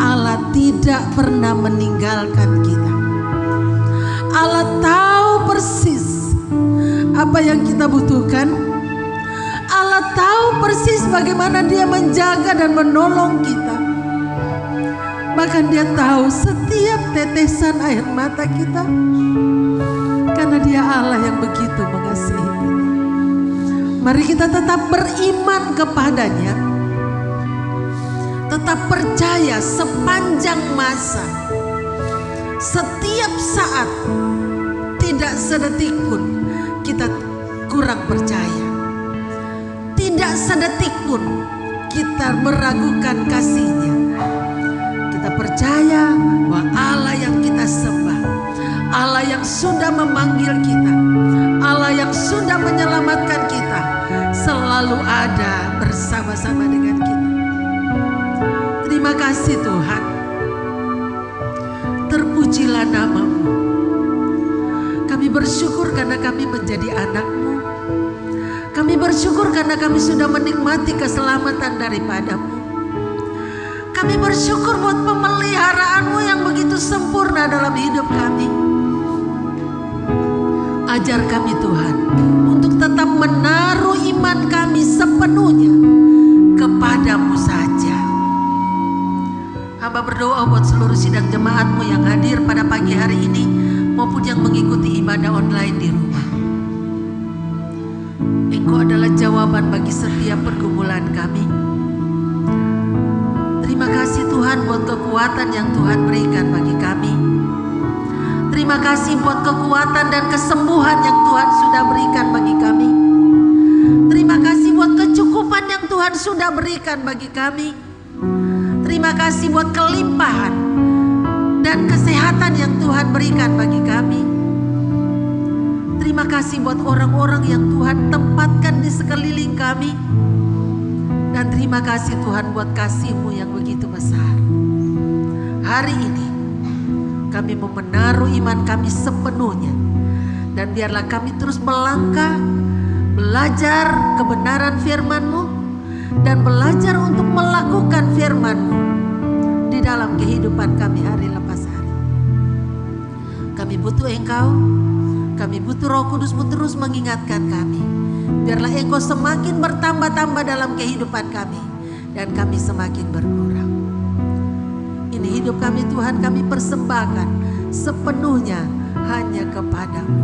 Allah tidak pernah meninggalkan kita. Allah tahu persis apa yang kita butuhkan. Allah tahu persis bagaimana Dia menjaga dan menolong kita. Bahkan Dia tahu setiap tetesan air mata kita, karena Dia Allah yang begitu mengasihi kita. Mari kita tetap beriman kepadanya, tetap percaya sepanjang masa, setiap saat, tidak sedetik pun kita kurang percaya. Tidak sedetik pun kita meragukan kasih-Nya. Kita percaya bahwa Allah yang kita sembah, Allah yang sudah memanggil kita, Allah yang sudah menyelamatkan kita, selalu ada bersama-sama dengan kita. Terima kasih Tuhan. Terpujilah nama-Mu. Kami bersyukur karena kami menjadi anak-Mu. Kami bersyukur karena kami sudah menikmati keselamatan daripada-Mu. Kami bersyukur buat pemeliharaan-Mu yang begitu sempurna dalam hidup kami. Ajar kami Tuhan untuk tetap menaruh iman kami sepenuhnya kepada-Mu saja. Hamba berdoa buat seluruh sidang jemaat-Mu yang hadir pada pagi hari ini maupun yang mengikuti ibadah online di rumah. Engkau adalah jawaban bagi setiap pergumulan kami. Terima kasih Tuhan buat kekuatan yang Tuhan berikan bagi kami. Terima kasih buat kekuatan dan kesembuhan yang Tuhan sudah berikan bagi kami. Terima kasih buat kecukupan yang Tuhan sudah berikan bagi kami. Terima kasih buat kelimpahan dan kesehatan yang Tuhan berikan bagi kami. Terima kasih buat orang-orang yang Tuhan tempatkan di sekeliling kami. Dan terima kasih Tuhan buat kasih-Mu yang begitu besar. Hari ini kami mau menaruh iman kami sepenuhnya. Dan biarlah kami terus melangkah, belajar kebenaran firman-Mu, dan belajar untuk melakukan firman-Mu di dalam kehidupan kami hari lepas hari. Kami butuh Engkau. Kami butuh Roh Kudus-Mu terus mengingatkan kami. Biarlah Engkau semakin bertambah-tambah dalam kehidupan kami, dan kami semakin berkurang. Ini hidup kami Tuhan, kami persembahkan sepenuhnya hanya kepada-Mu.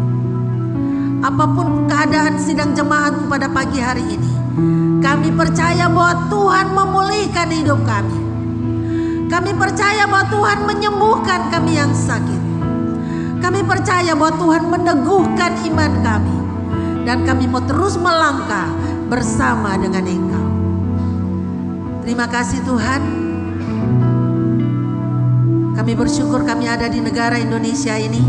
Apapun keadaan sidang jemaat-Mu pada pagi hari ini, kami percaya bahwa Tuhan memulihkan hidup kami. Kami percaya bahwa Tuhan menyembuhkan kami yang sakit. Kami percaya bahwa Tuhan meneguhkan iman kami. Dan kami mau terus melangkah bersama dengan Engkau. Terima kasih Tuhan. Kami bersyukur kami ada di negara Indonesia ini.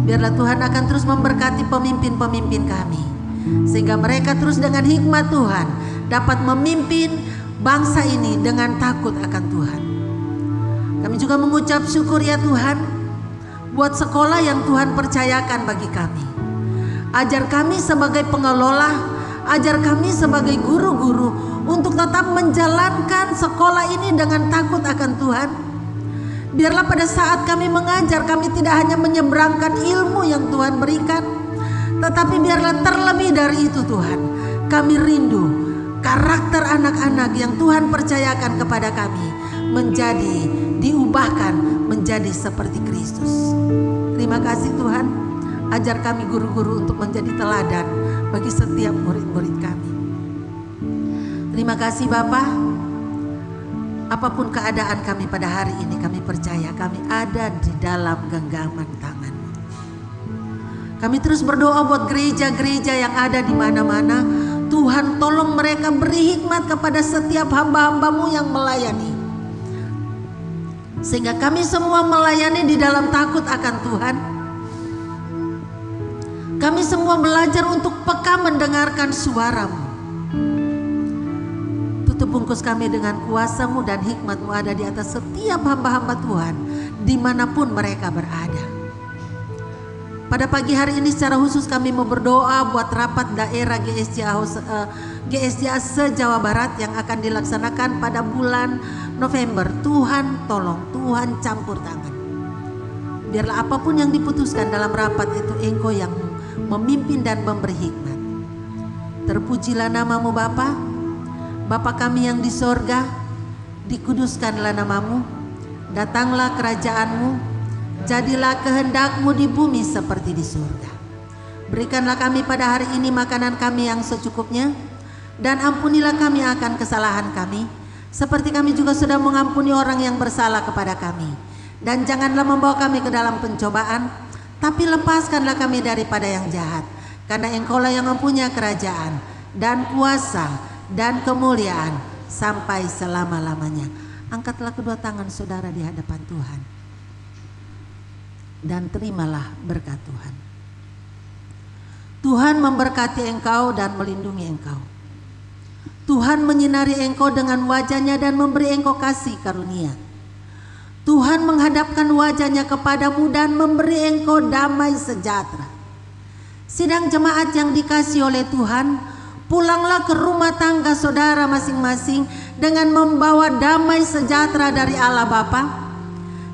Biarlah Tuhan akan terus memberkati pemimpin-pemimpin kami. Sehingga mereka terus dengan hikmat Tuhan dapat memimpin bangsa ini dengan takut akan Tuhan. Kami juga mengucap syukur ya Tuhan buat sekolah yang Tuhan percayakan bagi kami. Ajar kami sebagai pengelola, ajar kami sebagai guru-guru untuk tetap menjalankan sekolah ini dengan takut akan Tuhan. Biarlah pada saat kami mengajar, kami tidak hanya menyeberangkan ilmu yang Tuhan berikan, tetapi biarlah terlebih dari itu Tuhan, kami rindu karakter anak-anak yang Tuhan percayakan kepada kami menjadi diubahkan menjadi seperti Kristus. Terima kasih Tuhan, ajar kami guru-guru untuk menjadi teladan bagi setiap murid-murid kami. Terima kasih Bapa. Apapun keadaan kami pada hari ini, kami percaya kami ada di dalam genggaman tangan-Mu. Kami terus berdoa buat gereja-gereja yang ada di mana-mana. Tuhan tolong mereka beri hikmat kepada setiap hamba-hamba-Mu yang melayani. Sehingga kami semua melayani di dalam takut akan Tuhan. Kami semua belajar untuk peka mendengarkan suara-Mu. Tutup bungkus kami dengan kuasa-Mu dan hikmat-Mu ada di atas setiap hamba-hamba Tuhan dimanapun mereka berada. Pada pagi hari ini secara khusus kami mau berdoa buat rapat daerah GSJA se-Jawa Barat yang akan dilaksanakan pada bulan November. Tuhan tolong, Tuhan campur tangan. Biarlah apapun yang diputuskan dalam rapat itu Engkau yang memimpin dan memberi hikmat. Terpujilah namamu Bapa, Bapa kami yang di sorga, dikuduskanlah namamu, datanglah kerajaanmu, jadilah kehendakmu di bumi seperti di surga. Berikanlah kami pada hari ini makanan kami yang secukupnya, dan ampunilah kami akan kesalahan kami, seperti kami juga sudah mengampuni orang yang bersalah kepada kami. Dan janganlah membawa kami ke dalam pencobaan, tapi lepaskanlah kami daripada yang jahat. Karena Engkaulah yang mempunyai kerajaan dan kuasa dan kemuliaan sampai selama-lamanya. Angkatlah kedua tangan saudara di hadapan Tuhan dan terimalah berkat Tuhan. Tuhan memberkati engkau dan melindungi engkau. Tuhan menyinari engkau dengan wajahnya dan memberi engkau kasih karunia. Tuhan menghadapkan wajahnya kepadamu dan memberi engkau damai sejahtera. Sidang jemaat yang dikasihi oleh Tuhan, pulanglah ke rumah tangga saudara masing-masing dengan membawa damai sejahtera dari Allah Bapa,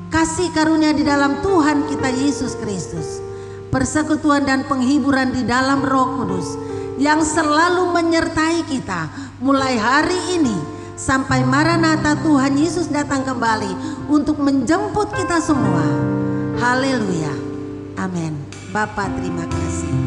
kasih karunia di dalam Tuhan kita Yesus Kristus, persekutuan dan penghiburan di dalam Roh Kudus yang selalu menyertai kita mulai hari ini sampai Maranatha Tuhan Yesus datang kembali untuk menjemput kita semua. Haleluya. Amin. Bapa terima kasih.